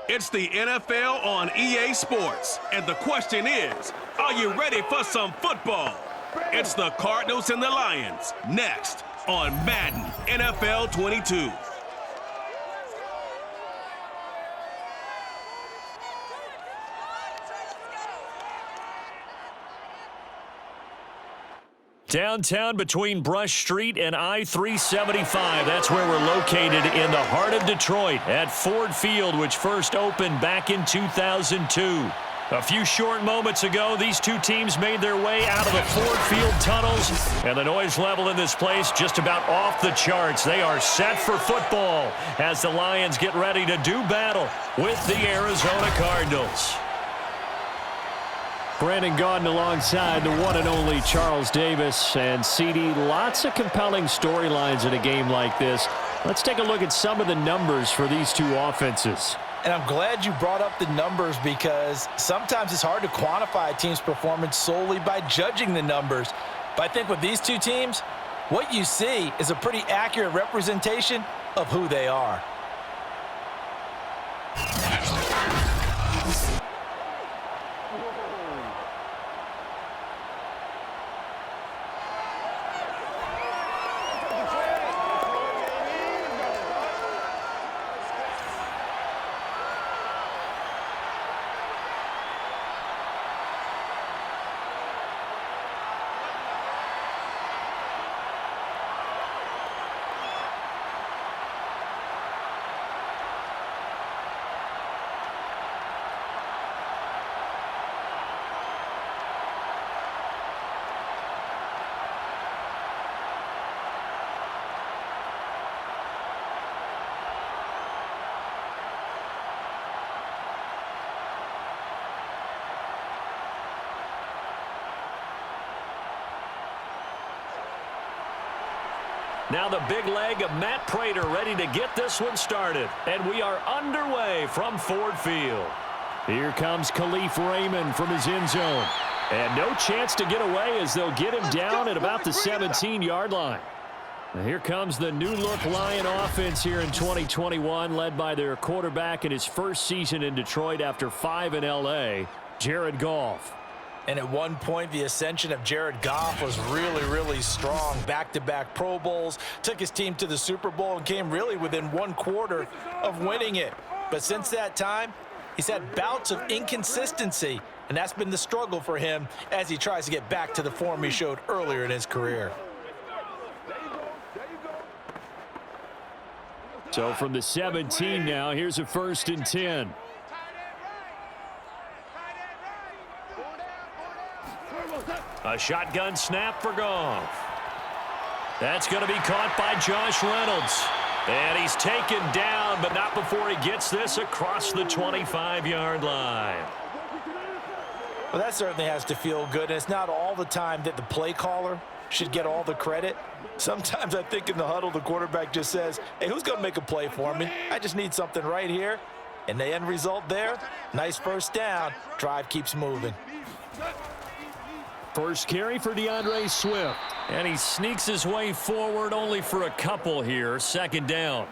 It's the NFL on EA Sports, and the question is, are you ready for some football? It's the Cardinals and the Lions, next on Madden NFL 22. Downtown between Brush Street and I-375. That's where we're located in the heart of Detroit at Ford Field, which first opened back in 2002. A few short moments ago, these two teams made their way out of the Ford Field tunnels, and the noise level in this place just about off the charts. They are set for football as the Lions get ready to do battle with the Arizona Cardinals. Brandon Gaudin alongside the one and only Charles Davis. And CD, lots of compelling storylines in a game like this. Let's take a look at some of the numbers for these two offenses. And I'm glad you brought up the numbers because sometimes it's hard to quantify a team's performance solely by judging the numbers. But I think with these two teams, what you see is a pretty accurate representation of who they are. Now the big leg of Matt Prater ready to get this one started. And we are underway from Ford Field. Here comes Khalif Raymond from his end zone. And no chance to get away as they'll get him down at about the 17-yard line. Now here comes the new-look Lion offense here in 2021, led by their quarterback in his first season in Detroit after 5 in L.A., Jared Goff. And at one point, the ascension of Jared Goff was really strong. Back-to-back Pro Bowls, took his team to the Super Bowl and came really within one quarter of winning it. But since that time, he's had bouts of inconsistency, and that's been the struggle for him as he tries to get back to the form he showed earlier in his career. So from the 17 now, here's a 1st and 10. A shotgun snap for Goff. That's going to be caught by Josh Reynolds. And he's taken down, but not before he gets this across the 25-yard line. Well, that certainly has to feel good. And it's not all the time that the play caller should get all the credit. Sometimes I think in the huddle, the quarterback just says, hey, who's going to make a play for me? I just need something right here. And the end result there, nice first down. Drive keeps moving. First carry for DeAndre Swift. And he sneaks his way forward only for a couple here. 2nd down.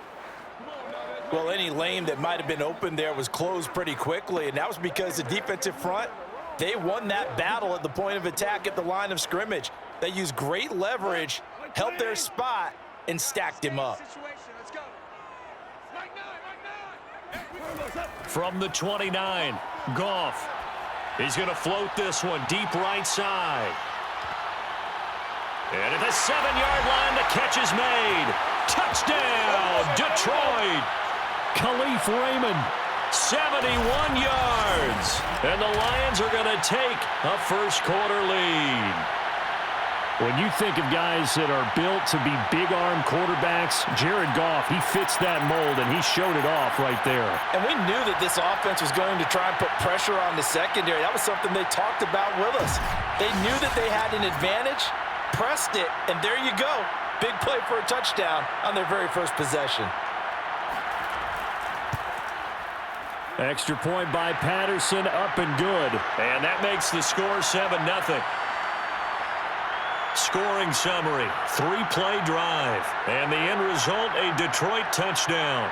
Well, any lane that might have been open there was closed pretty quickly, and that was because the defensive front, they won that battle at the point of attack at the line of scrimmage. They used great leverage, held their spot, and stacked him up. From the 29, Goff. He's going to float this one deep right side. And at the 7-yard line, the catch is made. Touchdown, Detroit. Khalif Raymond. 71 yards. And the Lions are going to take a first-quarter lead. When you think of guys that are built to be big-arm quarterbacks, Jared Goff, he fits that mold, and he showed it off right there. And we knew that this offense was going to try and put pressure on the secondary. That was something they talked about with us. They knew that they had an advantage, pressed it, and there you go. Big play for a touchdown on their very first possession. Extra point by Patterson, up and good. And that makes the score 7-0. Scoring summary, 3-play drive. And the end result, a Detroit touchdown.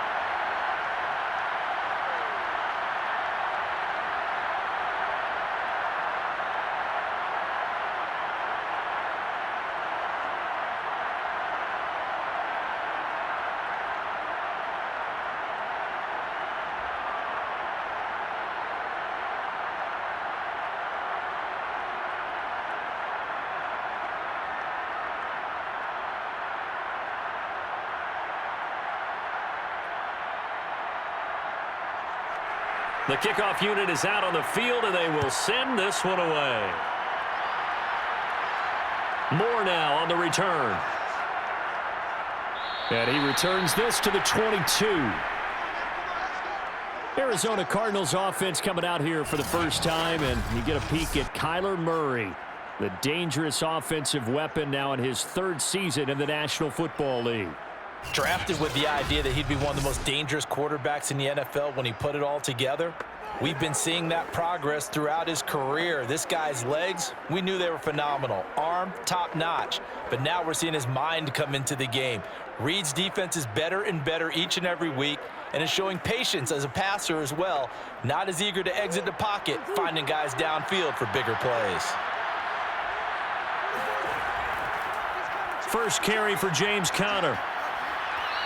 The kickoff unit is out on the field, and they will send this one away. Moore now on the return. And he returns this to the 22. Arizona Cardinals offense coming out here for the first time, and you get a peek at Kyler Murray, the dangerous offensive weapon now in his third season in the National Football League. Drafted with the idea that he'd be one of the most dangerous quarterbacks in the NFL when he put it all together. We've been seeing that progress throughout his career. This guy's legs, we knew they were phenomenal. Arm, top-notch. But now we're seeing his mind come into the game. Reed's defense is better and better each and every week, and is showing patience as a passer as well. Not as eager to exit the pocket, finding guys downfield for bigger plays. First carry for James Conner.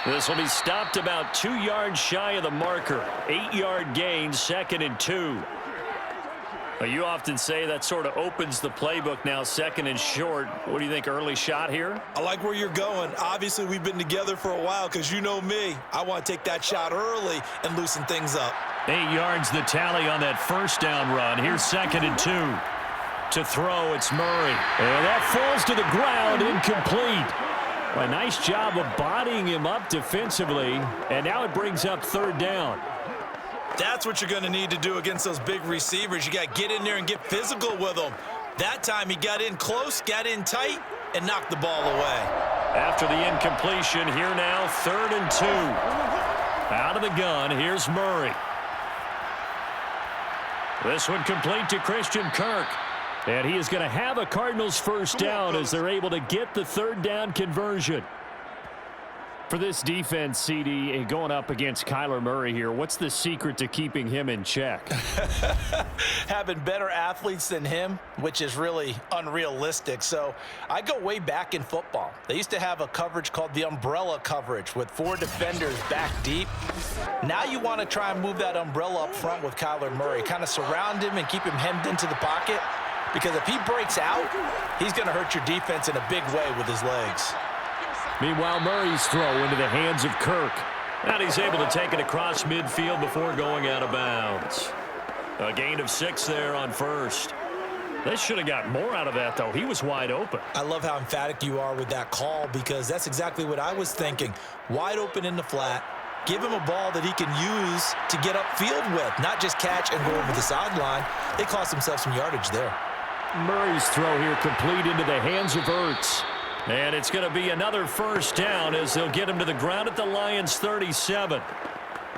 This will be stopped about 2 yards shy of the marker. 8-yard gain, 2nd and 2. Well, you often say that sort of opens the playbook now, 2nd and short. What do you think, early shot here? I like where you're going. Obviously, we've been together for a while because you know me. I want to take that shot early and loosen things up. 8 yards the tally on that first down run. Here's 2nd and 2. To throw, it's Murray. And that falls to the ground, incomplete. Well, a nice job of bodying him up defensively, and now it brings up 3rd down. That's what you're going to need to do against those big receivers. You got to get in there and get physical with them. That time he got in close, got in tight, and knocked the ball away. After the incompletion, here now, 3rd and 2. Out of the gun, here's Murray. This one complete to Christian Kirk. And he is going to have a Cardinals first down as they're able to get the 3rd down conversion. For this defense, CD, going up against Kyler Murray here, what's the secret to keeping him in check? Having better athletes than him, which is really unrealistic. So I go way back in football. They used to have a coverage called the umbrella coverage with 4 defenders back deep. Now you want to try and move that umbrella up front with Kyler Murray, kind of surround him and keep him hemmed into the pocket. Because if he breaks out, he's going to hurt your defense in a big way with his legs. Meanwhile, Murray's throw into the hands of Kirk. And he's able to take it across midfield before going out of bounds. A gain of 6 there on first. They should have got more out of that, though. He was wide open. I love how emphatic you are with that call because that's exactly what I was thinking. Wide open in the flat. Give him a ball that he can use to get upfield with, not just catch and go over the sideline. They cost themselves some yardage there. Murray's throw here complete into the hands of Ertz. And it's going to be another first down as they'll get him to the ground at the Lions' 37.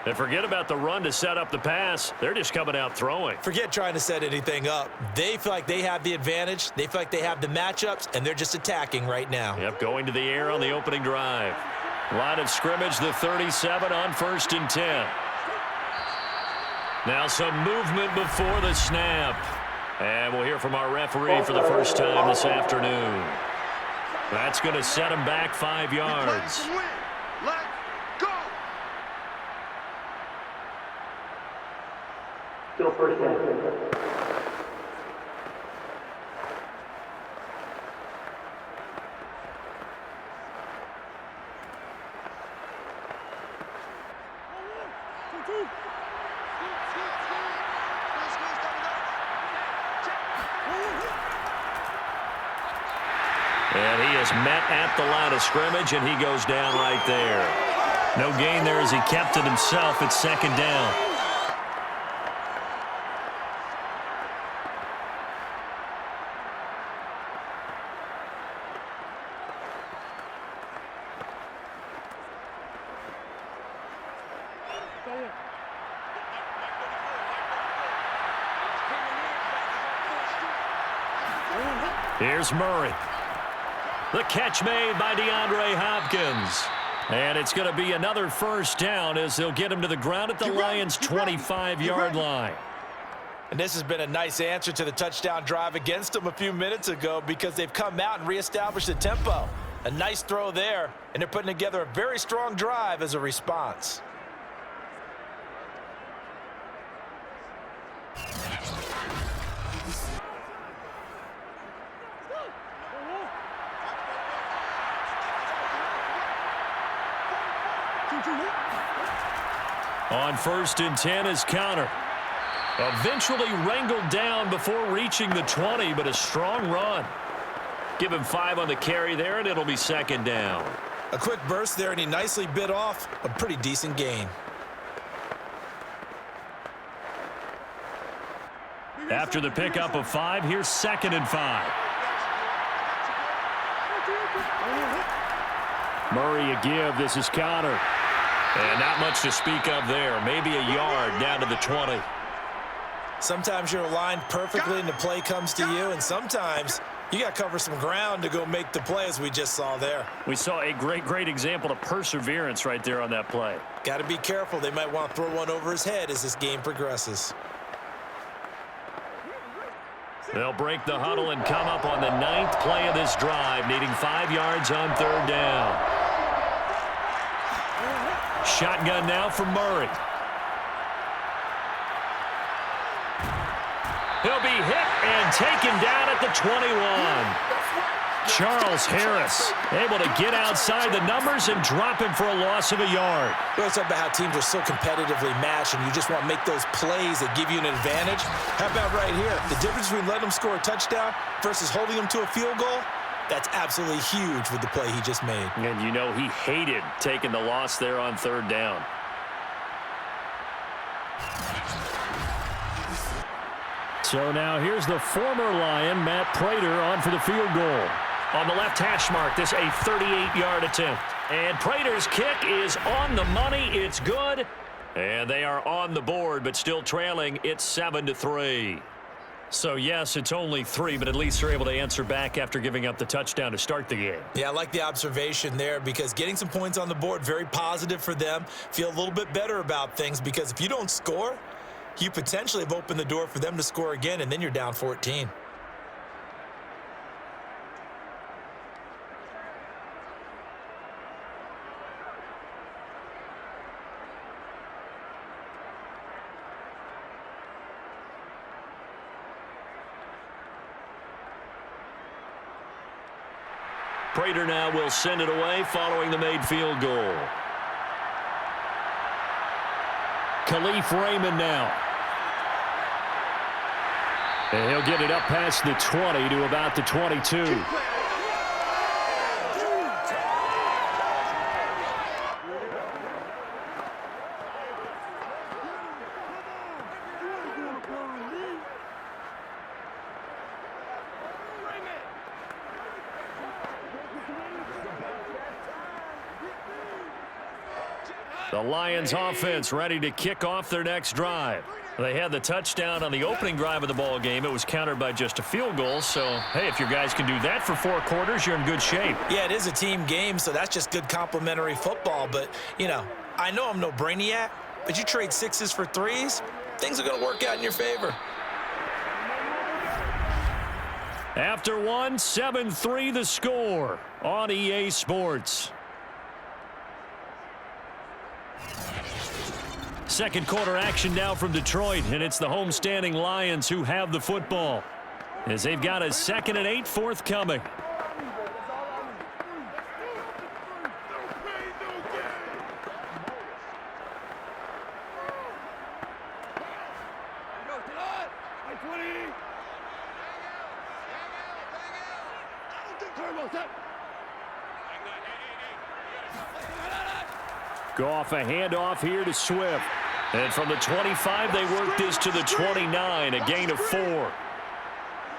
And forget about the run to set up the pass. They're just coming out throwing. Forget trying to set anything up. They feel like they have the advantage. They feel like they have the matchups, and they're just attacking right now. Yep, going to the air on the opening drive. Line of scrimmage, the 37 on 1st and 10. Now some movement before the snap. And we'll hear from our referee for the first time this afternoon. That's going to set him back 5 yards. Let's go. Still first down. And he is met at the line of scrimmage, and he goes down right there. No gain there as he kept it himself at 2nd down. Here's Murray. The catch made by DeAndre Hopkins. And it's going to be another first down as they'll get him to the ground at the Lions' 25-yard line. And this has been a nice answer to the touchdown drive against them a few minutes ago because they've come out and reestablished the tempo. A nice throw there, and they're putting together a very strong drive as a response. On 1st and 10 is Conner. Eventually wrangled down before reaching the 20, but a strong run. Give him 5 on the carry there, and it'll be second down. A quick burst there, and he nicely bit off a pretty decent gain. After the pickup of 5, here's 2nd and 5. Murray a give. This is Connor. And not much to speak of there. Maybe a yard down to the 20. Sometimes you're aligned perfectly and the play comes to you, and sometimes you got to cover some ground to go make the play, as we just saw there. We saw a great example of perseverance right there on that play. Got to be careful. They might want to throw one over his head as this game progresses. They'll break the huddle and come up on the 9th play of this drive, needing 5 yards on 3rd down. Shotgun now for Murray. He'll be hit and taken down at the 21. Charles Harris able to get outside the numbers and drop him for a loss of a yard. We always talk about how teams are so competitively matched, and you just want to make those plays that give you an advantage. How about right here? The difference between letting them score a touchdown versus holding them to a field goal, that's absolutely huge with the play he just made. And you know he hated taking the loss there on 3rd down. So now here's the former Lion, Matt Prater, on for the field goal. On the left hash mark, this a 38-yard attempt. And Prater's kick is on the money. It's good. And they are on the board, but still trailing. It's 7-3. So, yes, it's only 3, but at least they're able to answer back after giving up the touchdown to start the game. Yeah, I like the observation there, because getting some points on the board, very positive for them. Feel a little bit better about things, because if you don't score, you potentially have opened the door for them to score again, and then you're down 14. Prater now will send it away following the made field goal. Khalif Raymond now. And he'll get it up past the 20 to about the 22. The Lions offense ready to kick off their next drive. They had the touchdown on the opening drive of the ball game. It was countered by just a field goal. So, hey, if your guys can do that for 4 quarters, you're in good shape. Yeah, it is a team game, so that's just good complimentary football. But, you know, I know I'm no brainiac, but you trade 6s for 3s, things are going to work out in your favor. After 1, 7-3 the score on EA Sports. Second quarter action now from Detroit, and it's the homestanding Lions who have the football, as they've got a 2nd and 8 forthcoming. Goff, a handoff here to Swift. And from the 25, they work this to the 29, a gain of 4.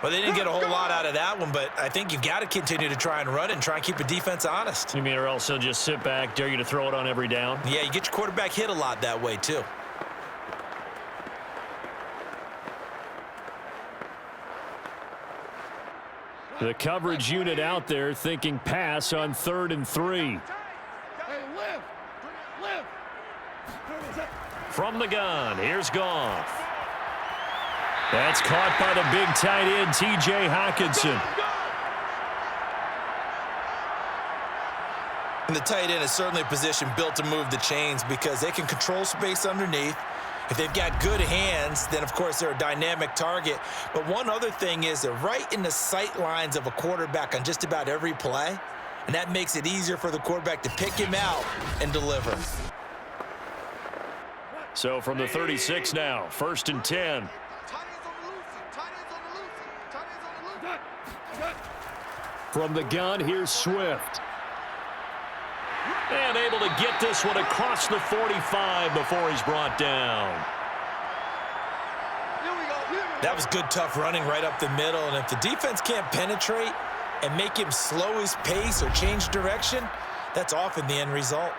Well, they didn't get a whole lot out of that one, but I think you've got to continue to try and run it and try and keep the defense honest. You mean, or else they'll just sit back, dare you to throw it on every down? Yeah, you get your quarterback hit a lot that way, too. The coverage unit out there thinking pass on 3rd and 3. From the gun, here's Goff. That's caught by the big tight end, T.J. Hockenson. And the tight end is certainly a position built to move the chains, because they can control space underneath. If they've got good hands, then, of course, they're a dynamic target. But one other thing is they're right in the sight lines of a quarterback on just about every play, and that makes it easier for the quarterback to pick him out and deliver. So from the 36 now, 1st and 10. From the gun, here's Swift. And able to get this one across the 45 before he's brought down. That was good, tough running right up the middle. And if the defense can't penetrate and make him slow his pace or change direction, that's often the end result.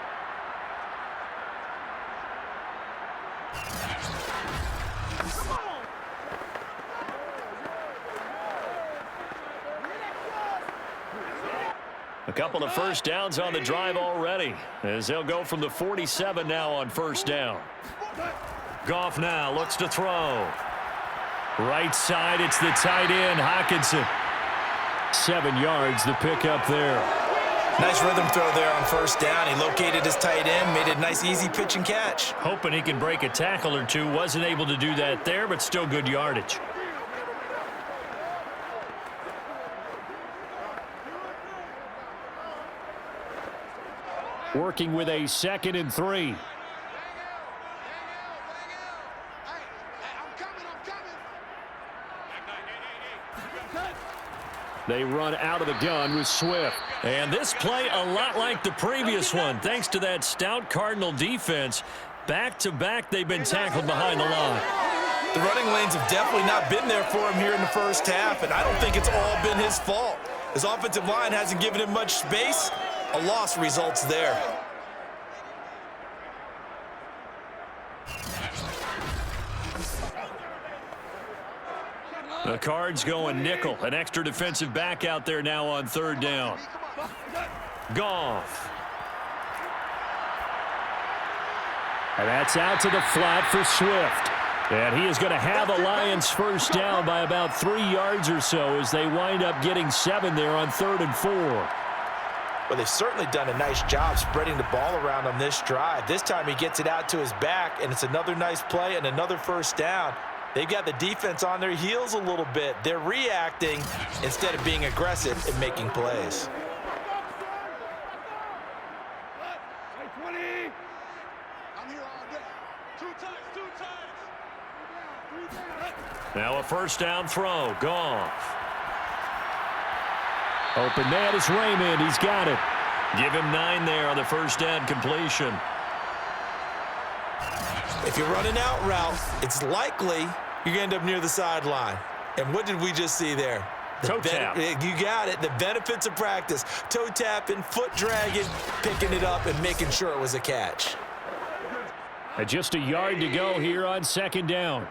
A couple of first downs on the drive already, as they'll go from the 47 now on first down. Goff now looks to throw. Right side, it's the tight end, Hockenson. 7 yards, the pickup there. Nice rhythm throw there on first down. He located his tight end, made it a nice, easy pitch and catch. Hoping he can break a tackle or two. Wasn't able to do that there, but still good yardage. Working with a 2nd and 3. They run out of the gun with Swift. And this play a lot like the previous one. Thanks to that stout Cardinal defense. Back-to-back, they've been tackled behind the line. The running lanes have definitely not been there for him here in the first half, and I don't think it's all been his fault. His offensive line hasn't given him much space. A loss results there. The Cards going nickel. An extra defensive back out there now on 3rd down. Goff. And that's out to the flat for Swift. And he is going to have a Lions first down by about 3 yards or so as they wind up getting 7 there on 3rd and 4. Well, they've certainly done a nice job spreading the ball around on this drive. This time he gets it out to his back, and it's another nice play and another first down. They've got the defense on their heels a little bit. They're reacting instead of being aggressive and making plays. Now a first down throw. Goff. Open man is Raymond. He's got it. Give him 9 there on the first down completion. If you're running out route, it's likely you're going to end up near the sideline. And what did we just see there? Toe tap. You got it. The benefits of practice. Toe tapping, foot dragging, picking it up, and making sure it was a catch. And just a yard to go here on 2nd down.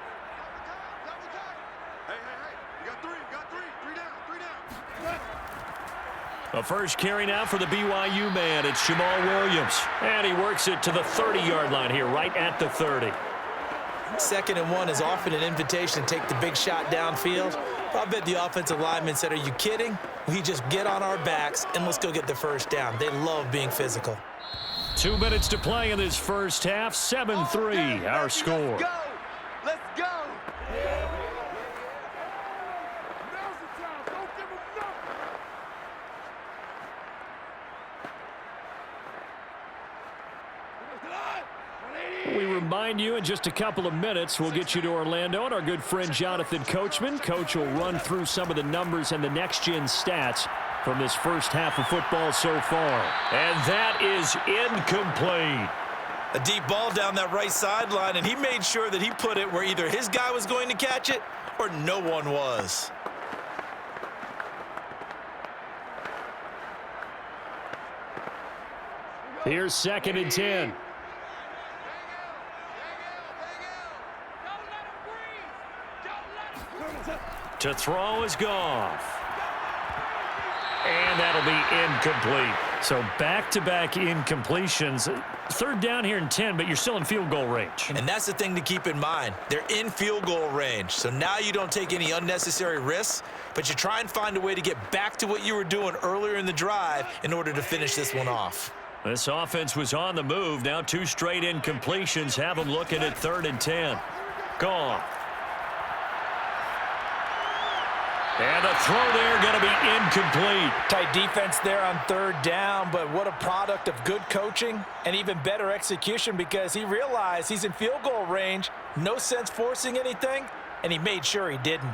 A first carry now for the BYU man. It's Jamal Williams. And he works it to the 30-yard line here, right at the 30. 2nd and 1 is often an invitation to take the big shot downfield. I bet the offensive lineman said, are you kidding? We just get on our backs and let's go get the first down. They love being physical. 2 minutes to play in this first half. 7-3, our score. Let's go. Let's go. We remind you in just a couple of minutes, we'll get you to Orlando and our good friend Jonathan Coachman. Coach will run through some of the numbers and the next-gen stats from this first half of football so far. And that is incomplete. A deep ball down that right sideline, and he made sure that he put it where either his guy was going to catch it or no one was. Here's 2nd and 10. To throw is Goff. And that'll be incomplete. So back-to-back incompletions. 3rd down here and 10, but you're still in field goal range. And that's the thing to keep in mind. They're in field goal range. So now you don't take any unnecessary risks, but you try and find a way to get back to what you were doing earlier in the drive in order to finish this one off. This offense was on the move. Now 2 straight incompletions have them looking at 3rd and 10. Goff. And the throw there going to be incomplete. Tight defense there on third down, but what a product of good coaching and even better execution, because he realized he's in field goal range. No sense forcing anything, and he made sure he didn't.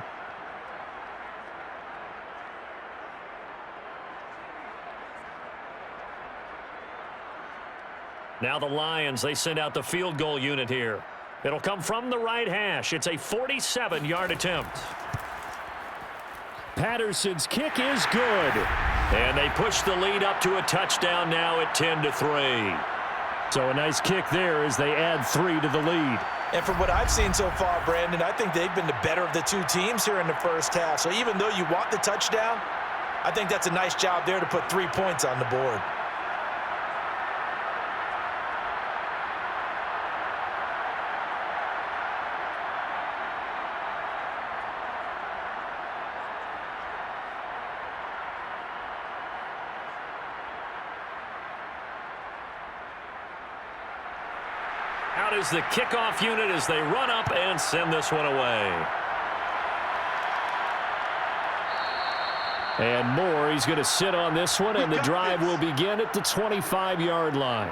Now the Lions, they send out the field goal unit here. It'll come from the right hash. It's a 47-yard attempt. Patterson's kick is good. And they push the lead up to a touchdown now at 10-3. So a nice kick there as they add 3 to the lead. And from what I've seen so far, Brandon, I think they've been the better of the two teams here in the first half. So even though you want the touchdown, I think that's a nice job there to put 3 points on the board. Out is the kickoff unit as they run up and send this one away. And Moore, he's going to sit on this one, and the drive will begin at the 25-yard line.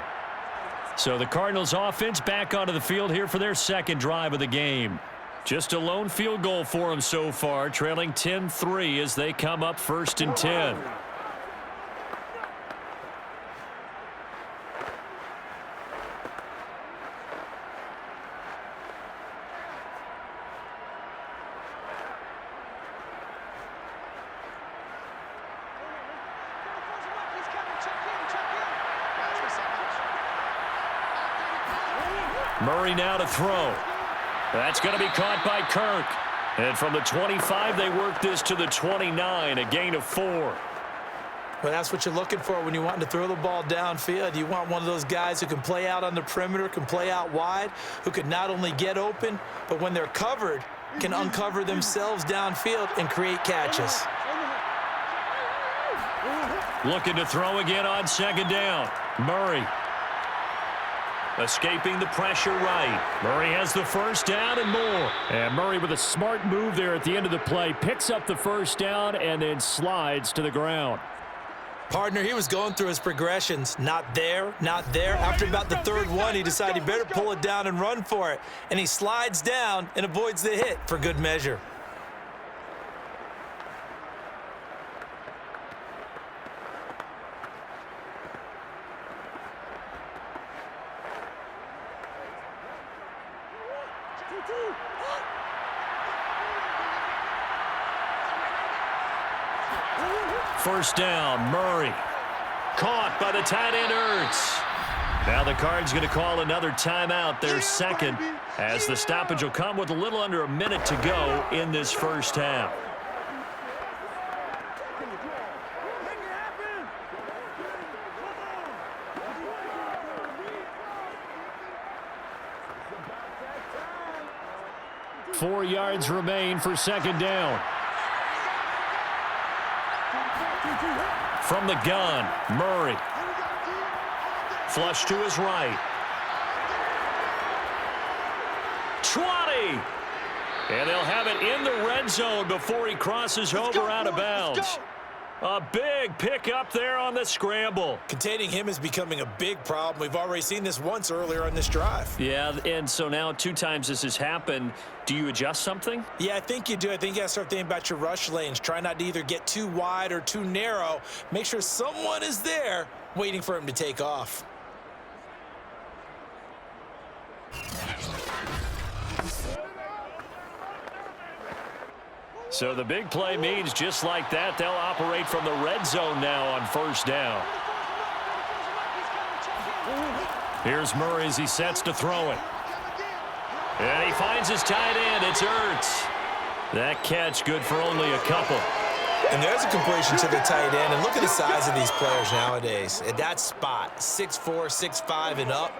So the Cardinals offense back onto the field here for their second drive of the game. Just a lone field goal for them so far, trailing 10-3 as they come up 1st and 10. Murray now to throw. That's going to be caught by Kirk. And from the 25, they work this to the 29, a gain of 4. Well, that's what you're looking for when you want to throw the ball downfield. You want one of those guys who can play out on the perimeter, can play out wide, who can not only get open, but when they're covered, can uncover themselves downfield and create catches. Looking to throw again on 2nd down. Murray. Escaping the pressure right. Murray has the 1st down and more. And Murray with a smart move there at the end of the play. Picks up the 1st down and then slides to the ground. Partner, he was going through his progressions. Not there, not there. After about the 3rd one, he decided he better pull it down and run for it. And he slides down and avoids the hit for good measure. First down, Murray. Caught by the tight end, Ertz. Now the Cards going to call another timeout, their second, as the stoppage will come with a little under a minute to go in this first half. Four yards remain for 2nd down. From the gun, Murray. Flush to his right. 20! And they'll have it in the red zone before he crosses over out of bounds. A big pickup there on the scramble. Containing him is becoming a big problem. We've already seen this once earlier on this drive. Yeah, and so now 2 times this has happened. Do you adjust something? Yeah, I think you do. I think you got to start thinking about your rush lanes. Try not to either get too wide or too narrow. Make sure someone is there waiting for him to take off. So the big play means just like that, they'll operate from the red zone now on 1st down. Here's Murray as he sets to throw it. And he finds his tight end. It's Ertz. That catch good for only a couple. And there's a completion to the tight end. And look at the size of these players nowadays. At that spot, 6'4", 6'5", and up.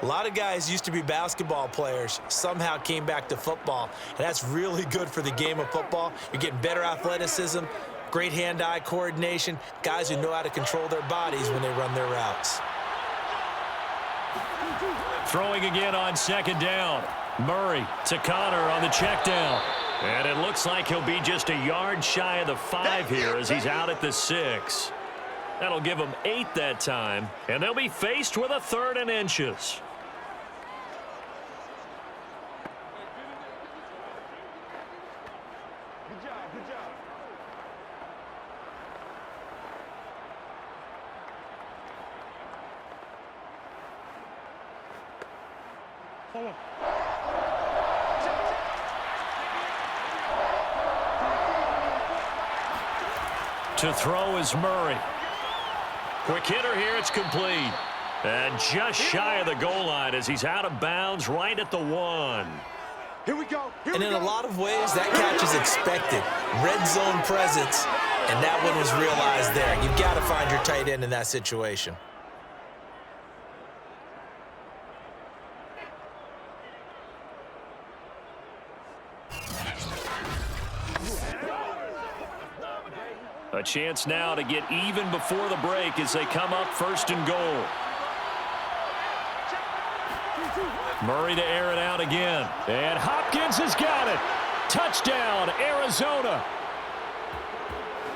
A lot of guys used to be basketball players, somehow came back to football. And that's really good for the game of football. You're getting better athleticism, great hand-eye coordination, guys who know how to control their bodies when they run their routes. Throwing again on 2nd down. Murray to Connor on the check down. And it looks like he'll be just a yard shy of the 5 here as he's out at the 6. That'll give them 8 that time, and they'll be faced with a 3rd and inches. To throw is Murray. Quick hitter here, it's complete. And just shy of the goal line as he's out of bounds right at the 1. Here we go. And in a lot of ways, that catch is expected. Red zone presence, and that one was realized there. You've got to find your tight end in that situation. A chance now to get even before the break as they come up 1st and goal. Murray to air it out again. And Hopkins has got it. Touchdown, Arizona.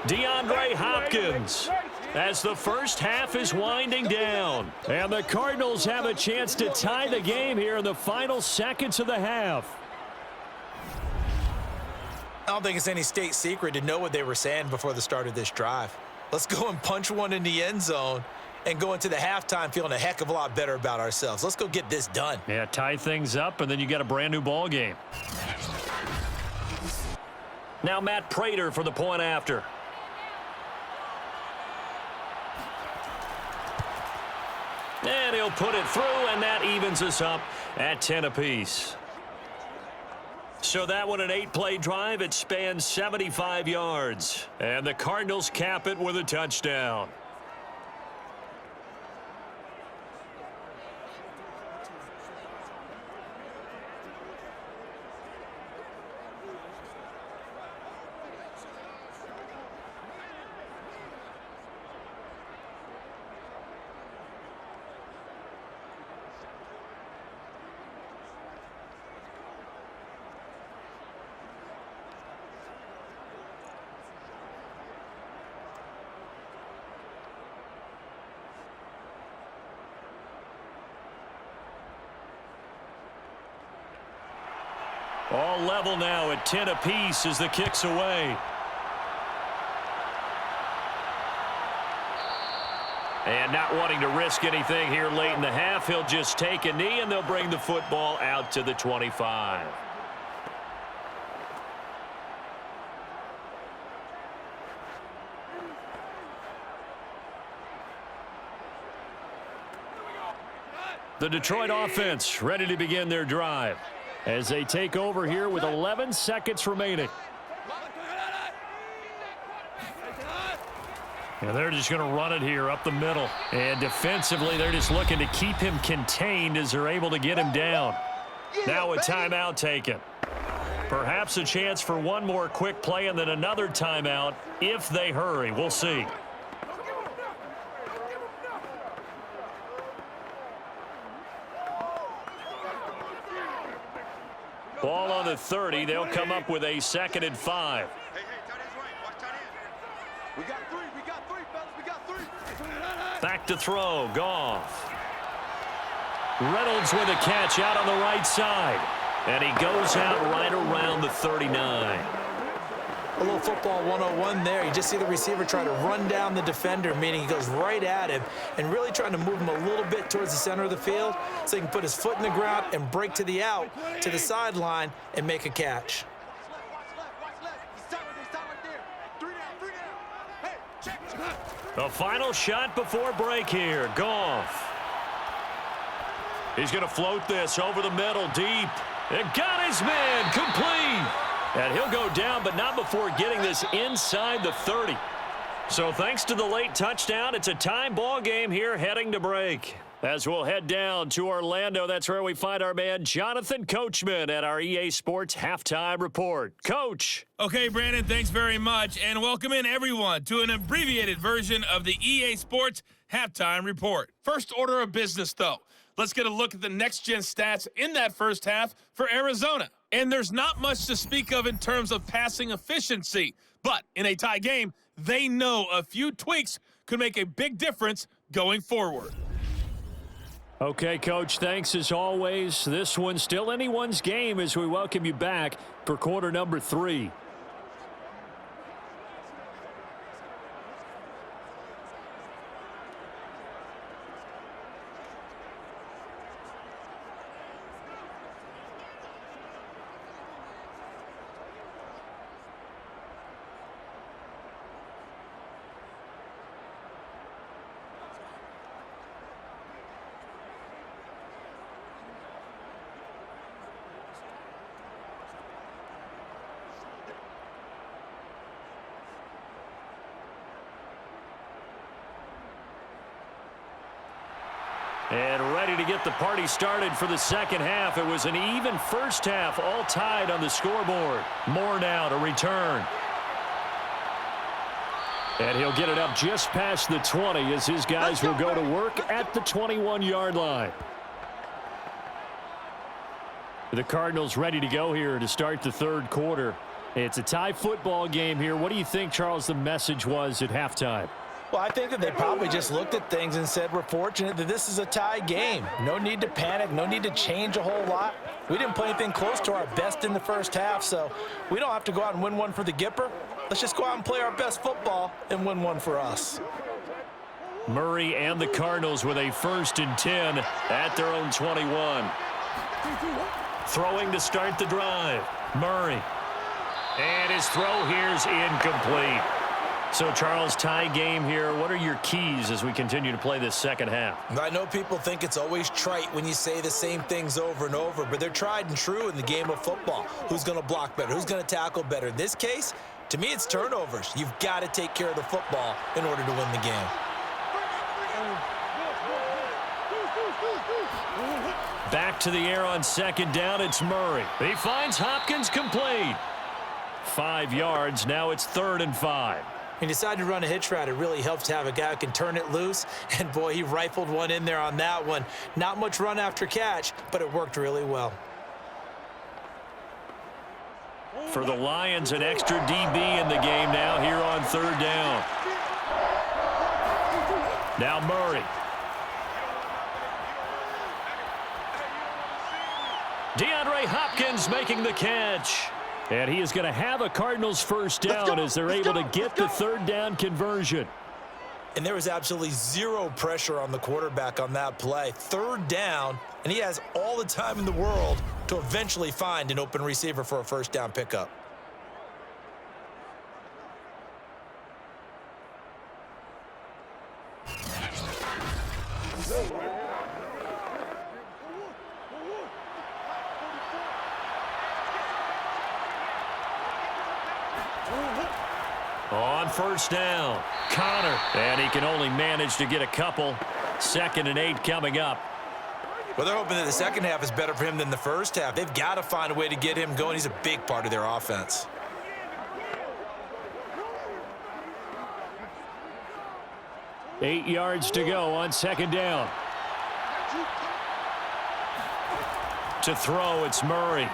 DeAndre Hopkins as the first half is winding down. And the Cardinals have a chance to tie the game here in the final seconds of the half. I don't think it's any state secret to know what they were saying before the start of this drive. Let's go and punch one in the end zone and go into the halftime feeling a heck of a lot better about ourselves. Let's go get this done. Yeah, tie things up, and then you got a brand new ball game. Now Matt Prater for the point after. And he'll put it through, and that evens us up at 10 apiece. So that one, an 8-play drive. It spans 75 yards. And the Cardinals cap it with a touchdown. All level now at 10 apiece as the kick's away. And not wanting to risk anything here late in the half, he'll just take a knee and they'll bring the football out to the 25. The Detroit offense ready to begin their drive as they take over here with 11 seconds remaining. And they're just going to run it here up the middle. And defensively, they're just looking to keep him contained as they're able to get him down. Now a timeout taken. Perhaps a chance for one more quick play and then another timeout if they hurry. We'll see. Ball on the 30. They'll come up with a 2nd and 5. We got three, fellas. We got three. Back to throw. Goff. Reynolds with a catch out on the right side. And he goes out right around the 39. A little football 101 there. You just see the receiver try to run down the defender, meaning he goes right at him and really trying to move him a little bit towards the center of the field so he can put his foot in the ground and break to the out, to the sideline, and make a catch. The final shot before break here. Goff. He's going to float this over the middle deep. And got his man complete. And he'll go down, but not before getting this inside the 30. So thanks to the late touchdown, it's a time ball game here heading to break. As we'll head down to Orlando, that's where we find our man Jonathan Coachman at our EA Sports Halftime Report. Coach. Okay, Brandon, thanks very much. And welcome in, everyone, to an abbreviated version of the EA Sports Halftime Report. First order of business, though. Let's get a look at the next-gen stats in that first half for Arizona. and there's not much to speak of in terms of passing efficiency. But in a tie game, they know a few tweaks could make a big difference going forward. Okay, Coach, thanks as always. This one's still anyone's game as we welcome you back for quarter number 3. And ready to get the party started for the second half. It was an even first half, all tied on the scoreboard. Moore now to return. And he'll get it up just past the 20 as his guys will go to work at the 21-yard line. The Cardinals ready to go here to start the third quarter. It's a tie football game here. What do you think, Charles, the message was at halftime? Well, I think that they probably just looked at things and said, we're fortunate that this is a tie game. No need to panic, no need to change a whole lot. We didn't play anything close to our best in the first half, so we don't have to go out and win one for the Gipper. Let's just go out and play our best football and win one for us. Murray and the Cardinals with a 1st and 10 at their own 21. Throwing to start the drive. Murray. And his throw here's incomplete. So, Charles, tie game here. What are your keys as we continue to play this second half? I know people think it's always trite when you say the same things over and over, but they're tried and true in the game of football. Who's going to block better? Who's going to tackle better? In this case, to me, it's turnovers. You've got to take care of the football in order to win the game. Back to the air on second down. It's Murray. He finds Hopkins complete. 5 yards. Now it's 3rd and 5. He decided to run a hitch route. It really helps to have a guy who can turn it loose. And, boy, he rifled one in there on that one. Not much run after catch, but it worked really well. For the Lions, an extra DB in the game now here on 3rd down. Now Murray. DeAndre Hopkins making the catch. And he is going to have a Cardinals first down as they're able to get the 3rd down conversion. And there was absolutely zero pressure on the quarterback on that play. 3rd down, and he has all the time in the world to eventually find an open receiver for a first down pickup. On first down, Connor. And he can only manage to get a couple. 2nd and 8 coming up. Well, they're hoping that the second half is better for him than the first half. They've got to find a way to get him going. He's a big part of their offense. Eight yards to go on 2nd down. To throw, it's Murray.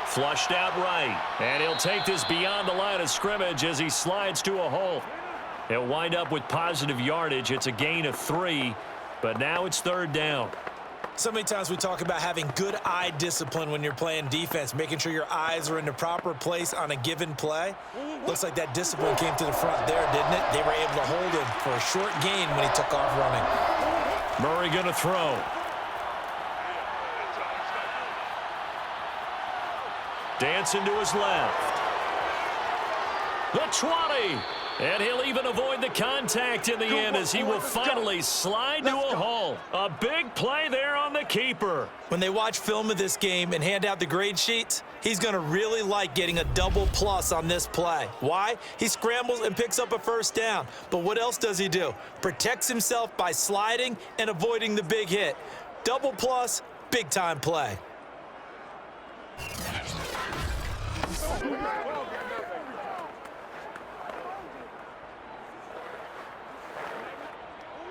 Flushed out right. And he'll take this beyond the line of scrimmage as he slides to a hole. He'll wind up with positive yardage. It's a gain of 3, but now it's 3rd down. So many times we talk about having good eye discipline when you're playing defense, making sure your eyes are in the proper place on a given play. Looks like that discipline came to the front there, didn't it? They were able to hold him for a short gain when he took off running. Murray going to throw. Dancing to his left. The 20. And he'll even avoid the contact in the end as he will finally slide to a hole. A big play there on the keeper. When they watch film of this game and hand out the grade sheets, he's going to really like getting a double plus on this play. Why? He scrambles and picks up a first down. But what else does he do? Protects himself by sliding and avoiding the big hit. Double plus, big time play.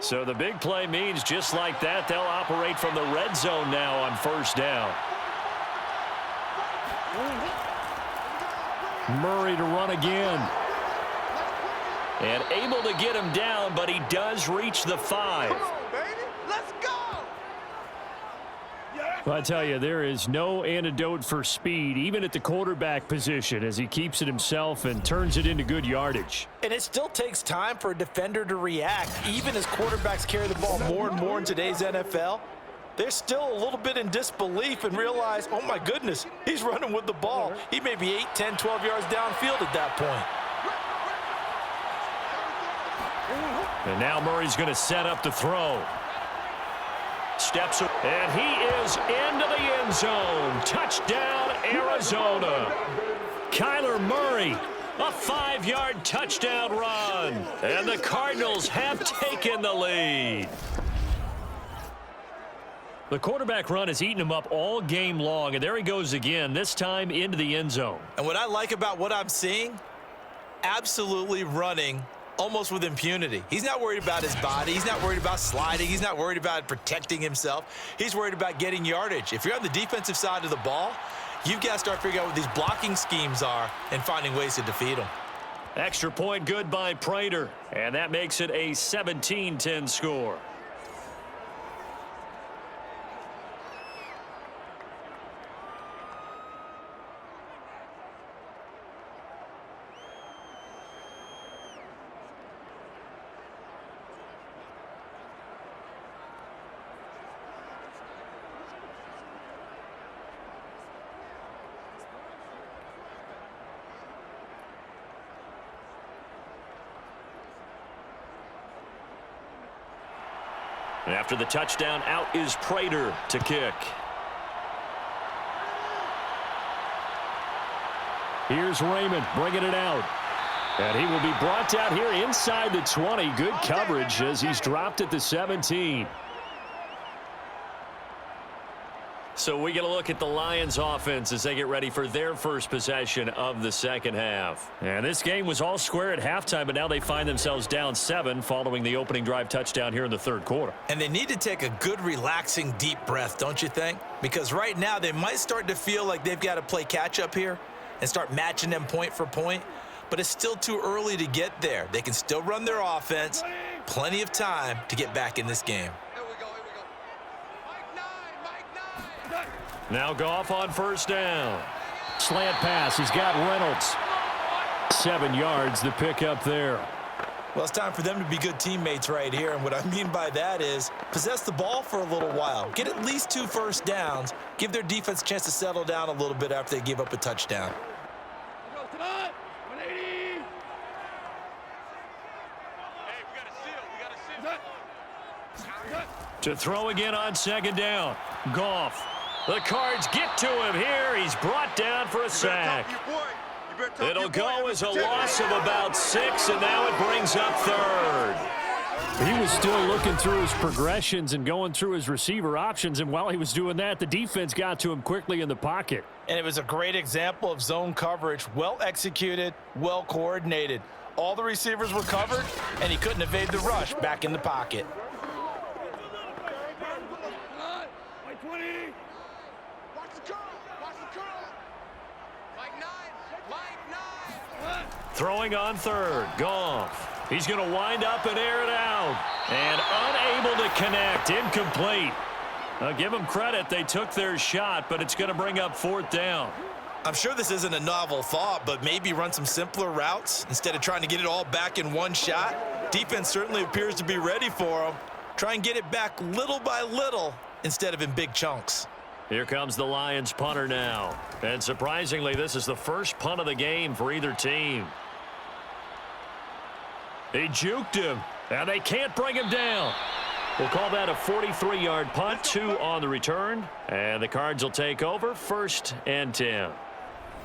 So the big play means just like that, they'll operate from the red zone now on first down. Murray to run again. And able to get him down, but he does reach the 5. Let's go! Well, I tell you, there is no antidote for speed, even at the quarterback position, as he keeps it himself and turns it into good yardage. And it still takes time for a defender to react. Even as quarterbacks carry the ball more and more in today's NFL, they're still a little bit in disbelief and realize, oh my goodness, he's running with the ball. He may be 8, 10, 12 yards downfield at that point. And now Murray's going to set up the throw. Steps up, and he is into the end zone. Touchdown, Arizona. Kyler Murray, a 5-yard touchdown run. And the Cardinals have taken the lead. The quarterback run has eaten him up all game long, and there he goes again, this time into the end zone. And what I like about what I'm seeing, absolutely running almost with impunity. He's not worried about his body. He's not worried about sliding. He's not worried about protecting himself. He's worried about getting yardage. If you're on the defensive side of the ball, you've got to start figuring out what these blocking schemes are and finding ways to defeat them. Extra point good by Prater, and that makes it a 17-10 score. And after the touchdown, out is Prater to kick. Here's Raymond bringing it out. And he will be brought down here inside the 20. Good coverage as he's dropped at the 17. So we get a look at the Lions offense as they get ready for their first possession of the second half. And this game was all square at halftime, but now they find themselves down 7 following the opening drive touchdown here in the third quarter. And they need to take a good, relaxing, deep breath, don't you think? Because right now they might start to feel like they've got to play catch-up here and start matching them point for point. But it's still too early to get there. They can still run their offense. Plenty of time to get back in this game. Now Goff on first down. Slant pass. He's got Reynolds. 7 yards, the pickup there. Well, it's time for them to be good teammates right here. And what I mean by that is possess the ball for a little while. Get at least 2 first downs. Give their defense a chance to settle down a little bit after they give up a touchdown. To throw again on second down. Goff. The Cards get to him here. He's brought down for a sack. It'll go as a loss of about 6, and now it brings up third. He was still looking through his progressions and going through his receiver options, and while he was doing that, the defense got to him quickly in the pocket. And it was a great example of zone coverage. Well executed, well coordinated. All the receivers were covered, and he couldn't evade the rush back in the pocket. Throwing on third, Goff. He's going to wind up and air it out. And unable to connect, incomplete. I'll give them credit, they took their shot, but it's going to bring up fourth down. I'm sure this isn't a novel thought, but maybe run some simpler routes instead of trying to get it all back in one shot. Defense certainly appears to be ready for them. Try and get it back little by little instead of in big chunks. Here comes the Lions punter now. And surprisingly, this is the first punt of the game for either team. He juked him, and they can't bring him down. We'll call that a 43-yard punt, 2 on the return. And the Cards will take over, 1st and 10.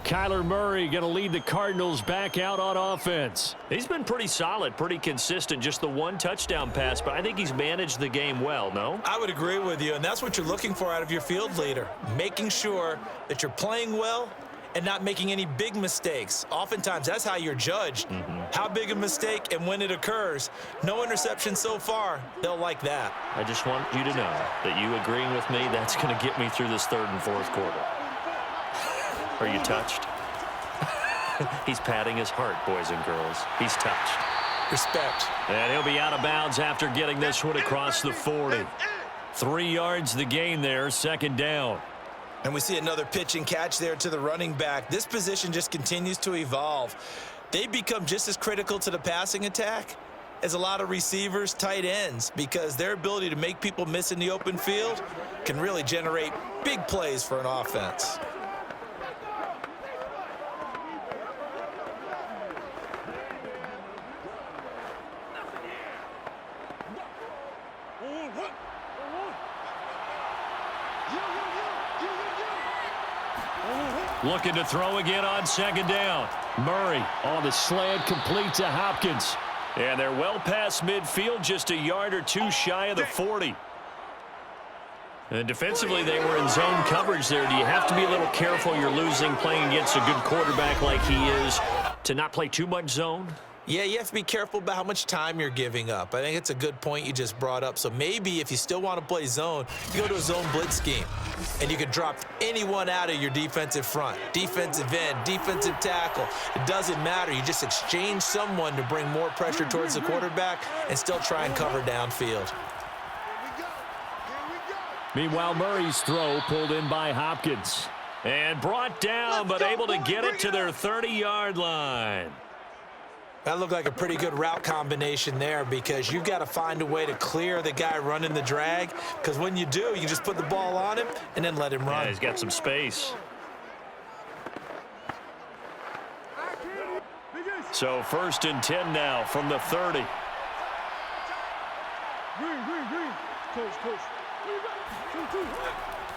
Kyler Murray going to lead the Cardinals back out on offense. He's been pretty solid, pretty consistent, just the 1 touchdown pass, but I think he's managed the game well, no? I would agree with you, and that's what you're looking for out of your field leader, making sure that you're playing well and not making any big mistakes. Oftentimes, that's how you're judged. How big a mistake and when it occurs. No interception so far. They'll like that. I just want you to know that you agreeing with me, that's going to get me through this 3rd and 4th quarter. Are you touched? He's patting his heart, boys and girls. He's touched. Respect. And he'll be out of bounds after getting this one across the 40. 3 yards the gain there, second down. And we see another pitch and catch there to the running back. This position just continues to evolve. They become just as critical to the passing attack as a lot of receivers, tight ends, because their ability to make people miss in the open field can really generate big plays for an offense. Looking to throw again on second down. Murray on the slant, complete to Hopkins. And they're well past midfield, just a yard or two shy of the 40. And defensively, they were in zone coverage there. Do you have to be a little careful? You're losing playing against a good quarterback like he is to not play too much zone? Yeah, you have to be careful about how much time you're giving up. I think it's a good point you just brought up. So maybe if you still want to play zone, you go to a zone blitz scheme, and you can drop anyone out of your defensive front, defensive end, defensive tackle. It doesn't matter. You just exchange someone to bring more pressure towards the quarterback and still try and cover downfield. Meanwhile, Murray's throw pulled in by Hopkins. And brought down, but able to get it to their 30-yard line. That looked like a pretty good route combination there, because you've got to find a way to clear the guy running the drag, because when you do, you can just put the ball on him and then let him run. Yeah, he's got some space. So 1st and 10 now from the 30.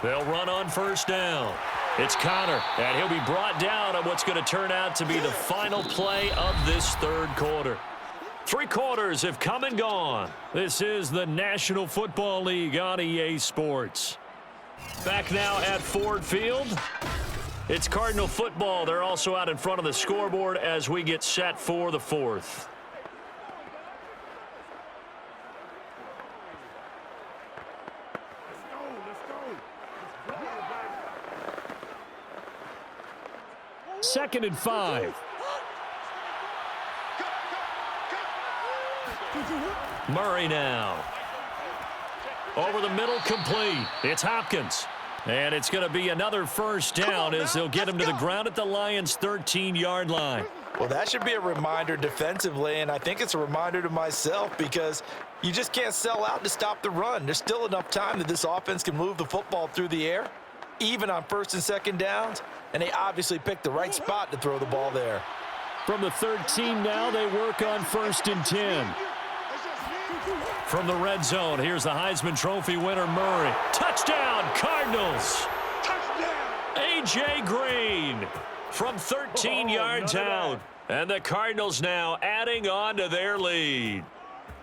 They'll run on 1st down. It's Connor, and he'll be brought down on what's going to turn out to be the final play of this 3rd quarter. 3 quarters have come and gone. This is the National Football League on EA Sports. Back now at Ford Field. It's Cardinal football. They're also out in front of the scoreboard as we get set for the 4th. Second and 5. Murray now. Over the middle, complete. It's Hopkins. And it's going to be another 1st down as they'll get him to the ground at the Lions' 13-yard line. Well, that should be a reminder defensively, and I think it's a reminder to myself, because you just can't sell out to stop the run. There's still enough time that this offense can move the football through the air, even on 1st and 2nd downs, and they obviously picked the right spot to throw the ball there. From the 13 now, they work on 1st and 10. From the red zone, here's the Heisman Trophy winner, Murray. Touchdown, Cardinals! Touchdown! A.J. Green from 13 yards out. And the Cardinals now adding on to their lead.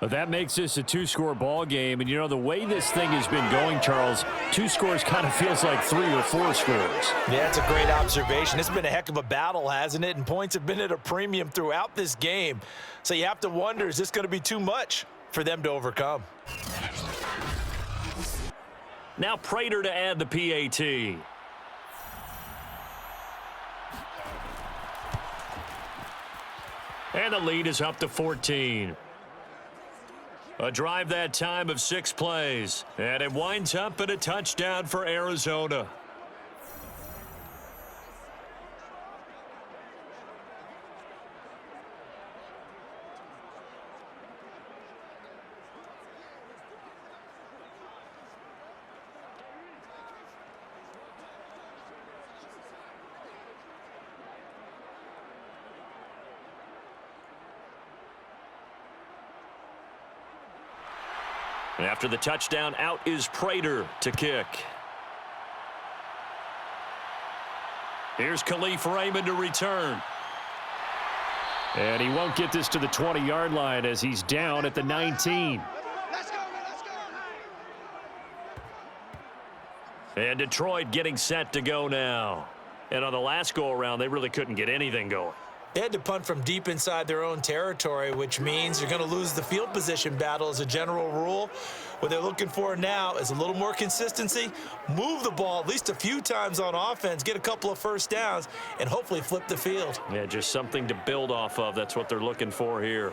Well, that makes this a 2-score ball game. And, you know, the way this thing has been going, Charles, 2 scores kind of feels like 3 or 4 scores. Yeah, it's a great observation. It's been a heck of a battle, hasn't it? And points have been at a premium throughout this game. So you have to wonder, is this going to be too much for them to overcome? Now Prater to add the PAT. And the lead is up to 14. A drive that time of 6 plays. And it winds up at a touchdown for Arizona. After the touchdown, out is Prater to kick. Here's Khalif Raymond to return. And he won't get this to the 20-yard line as he's down at the 19. Let's go, let's go. And Detroit getting set to go now. And on the last go-around, they really couldn't get anything going. They had to punt from deep inside their own territory, which means you're going to lose the field position battle as a general rule. What they're looking for now is a little more consistency, move the ball at least a few times on offense, get a couple of first downs, and hopefully flip the field. Yeah, just something to build off of. That's what they're looking for here.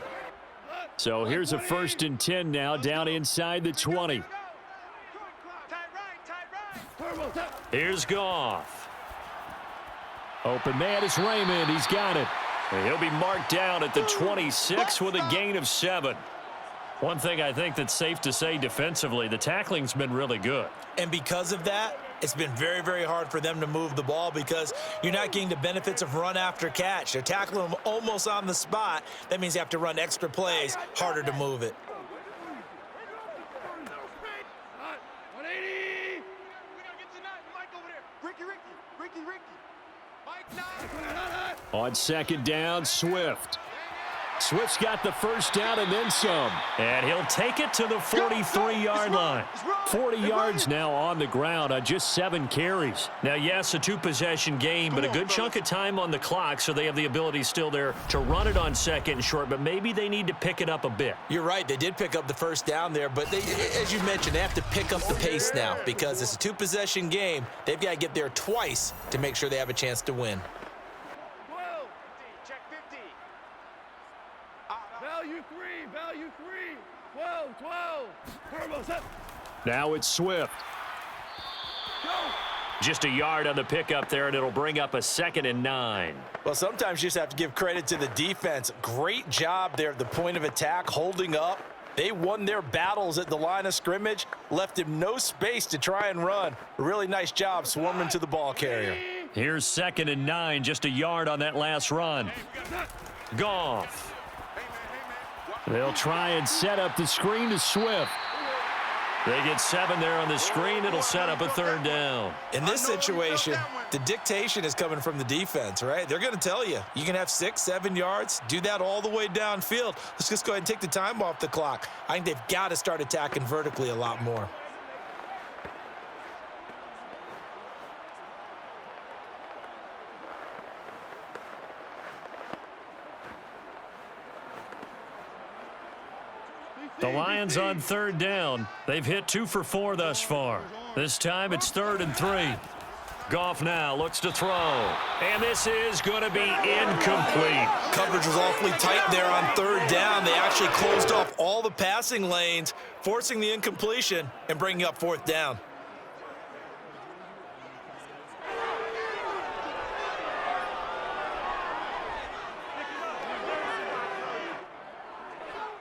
So here's a 1st and 10 now, down inside the 20. Here's Goff. Open man is Raymond. He's got it. And he'll be marked down at the 26 with a gain of 7. One thing I think that's safe to say defensively, the tackling's been really good. And because of that, it's been very, very hard for them to move the ball because you're not getting the benefits of run after catch. They're tackling them almost on the spot. That means you have to run extra plays, harder to move it. On 2nd down, Swift. Swift's got the first down and then some. And he'll take it to the 43-yard line. 40 yards now on the ground on just 7 carries. Now, yes, a 2-possession game, but a good chunk of time on the clock, so they have the ability still there to run it on 2nd and short, but maybe they need to pick it up a bit. You're right. They did pick up the first down there, but they, as you mentioned, they have to pick up the pace now because it's a 2-possession game. They've got to get there twice to make sure they have a chance to win. Value 3, 12. Now it's Swift. Just a yard on the pickup there, and it'll bring up a 2nd and 9. Well, sometimes you just have to give credit to the defense. Great job there at the point of attack, holding up. They won their battles at the line of scrimmage, left him no space to try and run. A really nice job swarming to the ball carrier. Here's 2nd and 9, just a yard on that last run. Goff. They'll try and set up the screen to Swift. They get 7 there on the screen. It'll set up a 3rd down. In this situation, the dictation is coming from the defense, right? They're going to tell you, you can have 6, 7 yards, do that all the way downfield. Let's just go ahead and take the time off the clock. I think they've got to start attacking vertically a lot more. The Lions on 3rd down. They've hit 2 for 4 thus far. This time it's 3rd and 3. Goff now looks to throw. And this is going to be incomplete. Coverage was awfully tight there on 3rd down. They actually closed off all the passing lanes, forcing the incompletion and bringing up 4th down.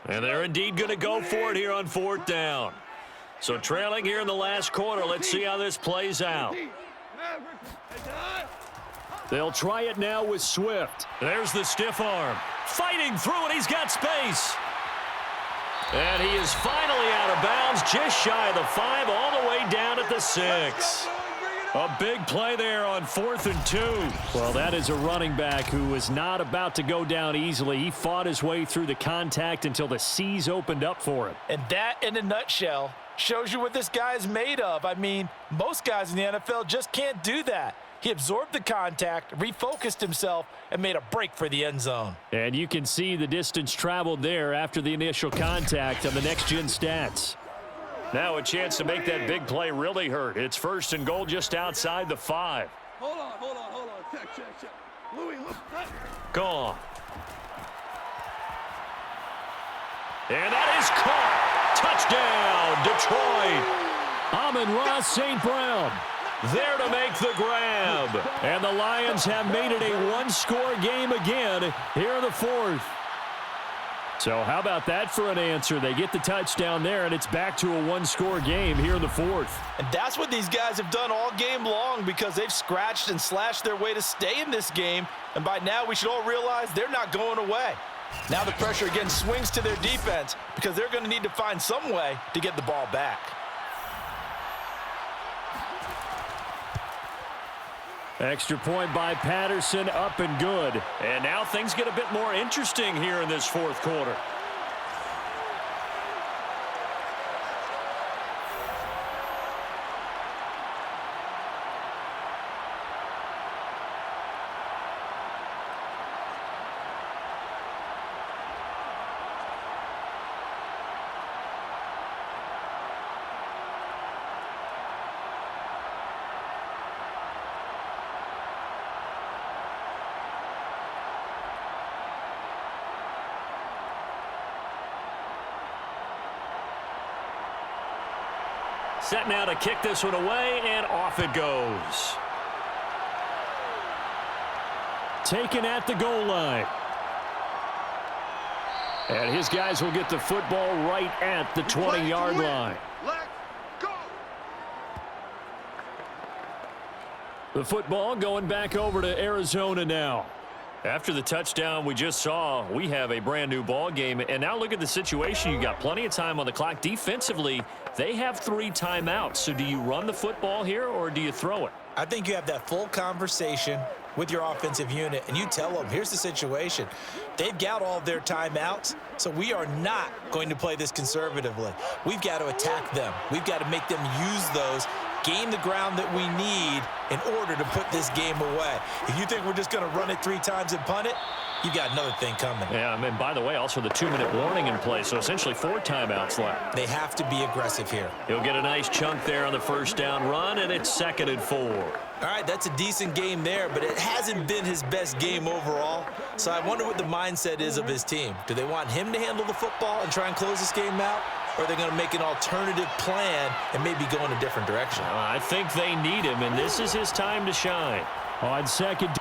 And they're indeed going to go for it here on 4th down. So trailing here in the last quarter. Let's see how this plays out. They'll try it now with Swift. There's the stiff arm. Fighting through it. He's got space. And he is finally out of bounds, just shy of the 5, all the way down at the 6. A big play there on 4th and 2. Well, that is a running back who was not about to go down easily. He fought his way through the contact until the seas opened up for him. And that, in a nutshell, shows you what this guy is made of. I mean, most guys in the NFL just can't do that. He absorbed the contact, refocused himself, and made a break for the end zone. And you can see the distance traveled there after the initial contact on the next-gen stats. Now a chance to make that big play really hurt. It's 1st and goal just outside the 5. Hold on. Check. Louis, look. Gone. And that is caught. Touchdown, Detroit. Amon-Ra St. Brown there to make the grab. And the Lions have made it a one-score game again here in the 4th. So how about that for an answer? They get the touchdown there, and it's back to a one-score game here in the 4th. And that's what these guys have done all game long because they've scratched and slashed their way to stay in this game. And by now, we should all realize they're not going away. Now the pressure again swings to their defense because they're going to need to find some way to get the ball back. Extra point by Patterson, up and good. And now things get a bit more interesting here in this 4th quarter. Set now to kick this one away, and off it goes. Taken at the goal line. And his guys will get the football right at the 20-yard line. Let's go. The football going back over to Arizona now. After the touchdown we just saw, we have a brand new ball game. And now look at the situation. You got plenty of time on the clock. Defensively, they have 3 timeouts. So do you run the football here or do you throw it? I think you have that full conversation with your offensive unit, and you tell them, here's the situation. They've got all their timeouts, so we are not going to play this conservatively. We've got to attack them. We've got to make them use those, gain the ground that we need in order to put this game away. If you think we're just going to run it 3 times and punt it, you got another thing coming. Yeah, and by the way, also the 2-minute warning in play, so essentially 4 timeouts left. They have to be aggressive here. He'll get a nice chunk there on the first down run, and it's 2nd and 4. All right, that's a decent game there, but it hasn't been his best game overall. So I wonder what the mindset is of his team. Do they want him to handle the football and try and close this game out? Or are they going to make an alternative plan and maybe go in a different direction? I think they need him, and this is his time to shine. On second.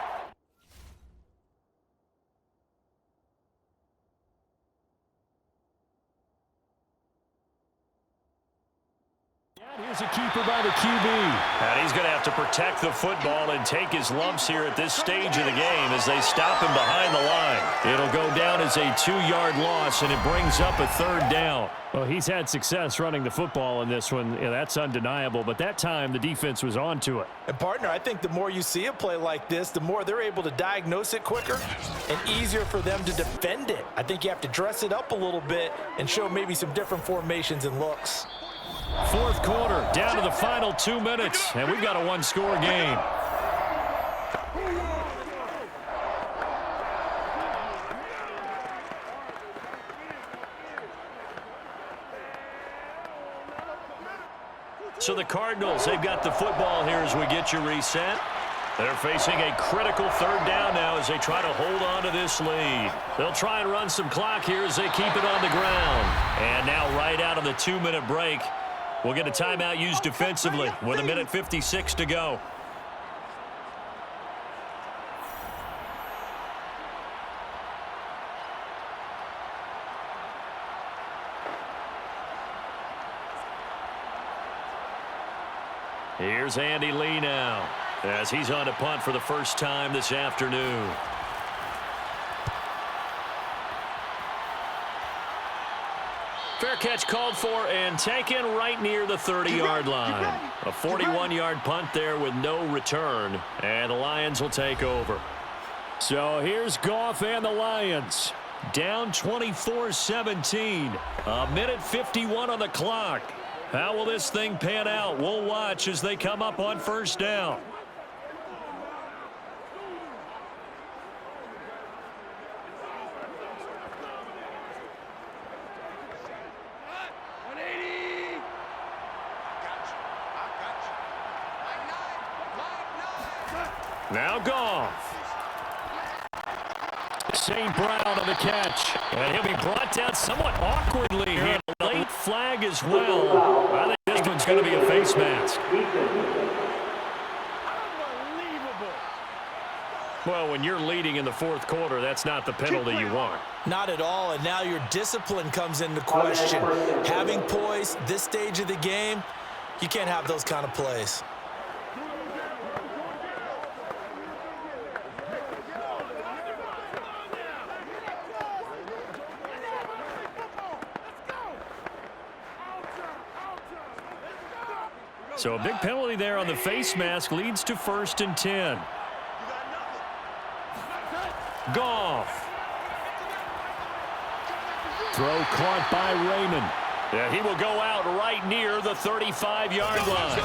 Here's a keeper by the QB. And he's going to have to protect the football and take his lumps here at this stage of the game as they stop him behind the line. It'll go down as a 2-yard loss, and it brings up a 3rd down. Well, he's had success running the football in this one. Yeah, that's undeniable, but that time the defense was on to it. And, partner, I think the more you see a play like this, the more they're able to diagnose it quicker and easier for them to defend it. I think you have to dress it up a little bit and show maybe some different formations and looks. 4th quarter, down to the final 2 minutes, and we've got a 1-score game. So the Cardinals, they've got the football here as we get you reset. They're facing a critical 3rd down now as they try to hold on to this lead. They'll try and run some clock here as they keep it on the ground. And now right out of the 2-minute break, we'll get a timeout used defensively with 1:56 to go. Here's Andy Lee now as he's on to punt for the first time this afternoon. Fair catch called for and taken right near the 30-yard line. A 41-yard punt there with no return, and the Lions will take over. So here's Goff and the Lions. Down 24-17. 1:51 on the clock. How will this thing pan out? We'll watch as they come up on first down. Now Goff. St. Brown on the catch. And he'll be brought down somewhat awkwardly here. Late flag as well. I think this one's going to be a face mask. Well, when you're leading in the 4th quarter, that's not the penalty you want. Not at all, and now your discipline comes into question. Having poise this stage of the game, you can't have those kind of plays. So a big penalty there on the face mask leads to 1st and 10. Goff. Throw caught by Raymond. Yeah, he will go out right near the 35-yard line.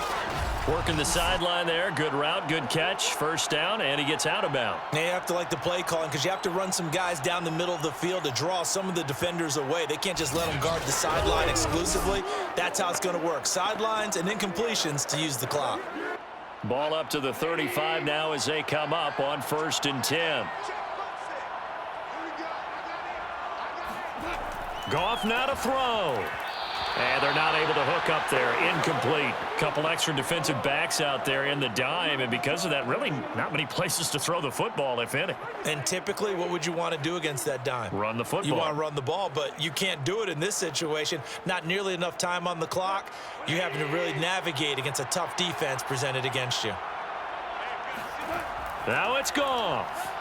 Working the sideline there. Good route, good catch. First down, and he gets out of bounds. Now you have to like the play calling because you have to run some guys down the middle of the field to draw some of the defenders away. They can't just let them guard the sideline exclusively. That's how it's going to work. Sidelines and incompletions to use the clock. Ball up to the 35 now as they come up on 1st and 10. Goff now to throw. And they're not able to hook up there. Incomplete. Couple extra defensive backs out there in the dime, and because of that, really not many places to throw the football, if any. And typically, what would you want to do against that dime? Run the football. You want to run the ball, but you can't do it in this situation. Not nearly enough time on the clock. You having to really navigate against a tough defense presented against you. Now it's Goff.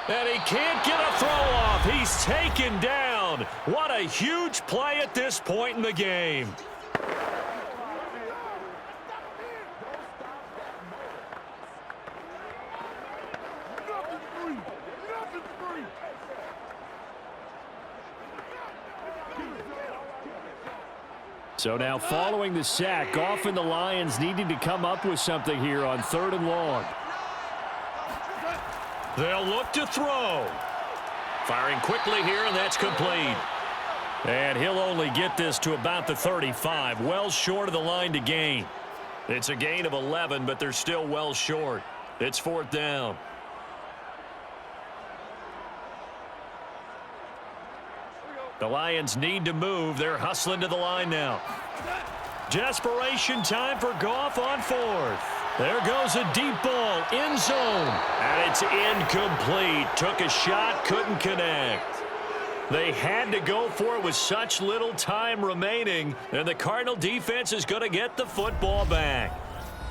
And he can't get a throw off. He's taken down. What a huge play at this point in the game. So now following the sack, Goff and the Lions needing to come up with something here on 3rd and long. They'll look to throw. Firing quickly here, and that's complete. And he'll only get this to about the 35, well short of the line to gain. It's a gain of 11, but they're still well short. It's 4th down. The Lions need to move. They're hustling to the line now. Desperation time for Goff on 4th. There goes a deep ball, end zone, and it's incomplete. Took a shot, couldn't connect. They had to go for it with such little time remaining, and the Cardinal defense is going to get the football back.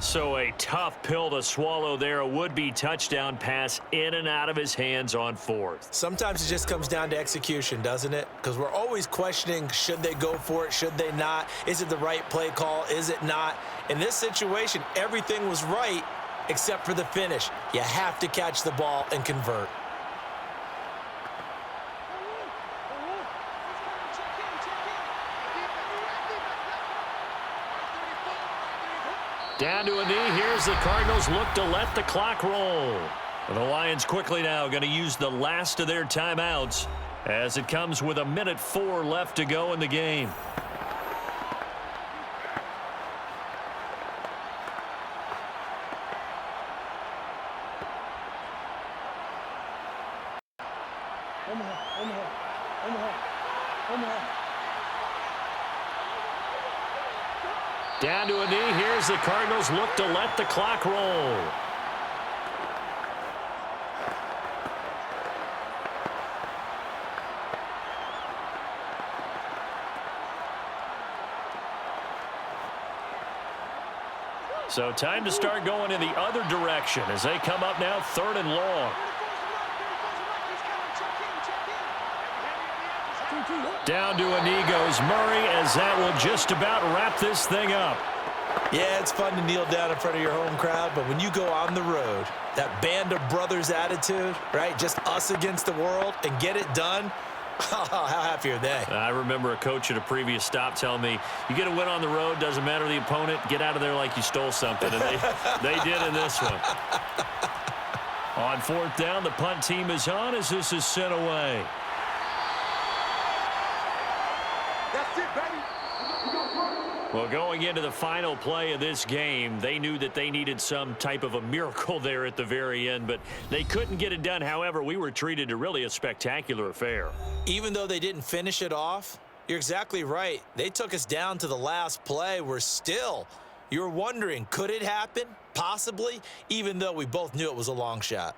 So a tough pill to swallow there. A would-be touchdown pass in and out of his hands on 4th. Sometimes it just comes down to execution, doesn't it? Because we're always questioning, should they go for it, should they not? Is it the right play call, is it not? In this situation, everything was right except for the finish. You have to catch the ball and convert. Down to a knee. Here's the Cardinals look to let the clock roll. The Lions quickly now going to use the last of their timeouts as it comes with 1:04 left to go in the game. Down to a knee. Here's the Cardinals look to let the clock roll. So time to start going in the other direction as they come up now 3rd and long. Down to a knee goes Murray as that will just about wrap this thing up. Yeah, it's fun to kneel down in front of your home crowd, but when you go on the road, that band of brothers attitude, right? Just us against the world and get it done. How happy are they? I remember a coach at a previous stop telling me, you get a win on the road, doesn't matter the opponent, get out of there like you stole something. And they did in this one. On 4th down, the punt team is on as this is sent away. That's it, baby. Well, going into the final play of this game, they knew that they needed some type of a miracle there at the very end, but they couldn't get it done. However, we were treated to really a spectacular affair. Even though they didn't finish it off, you're exactly right. They took us down to the last play. You were wondering, could it happen? Possibly, even though we both knew it was a long shot.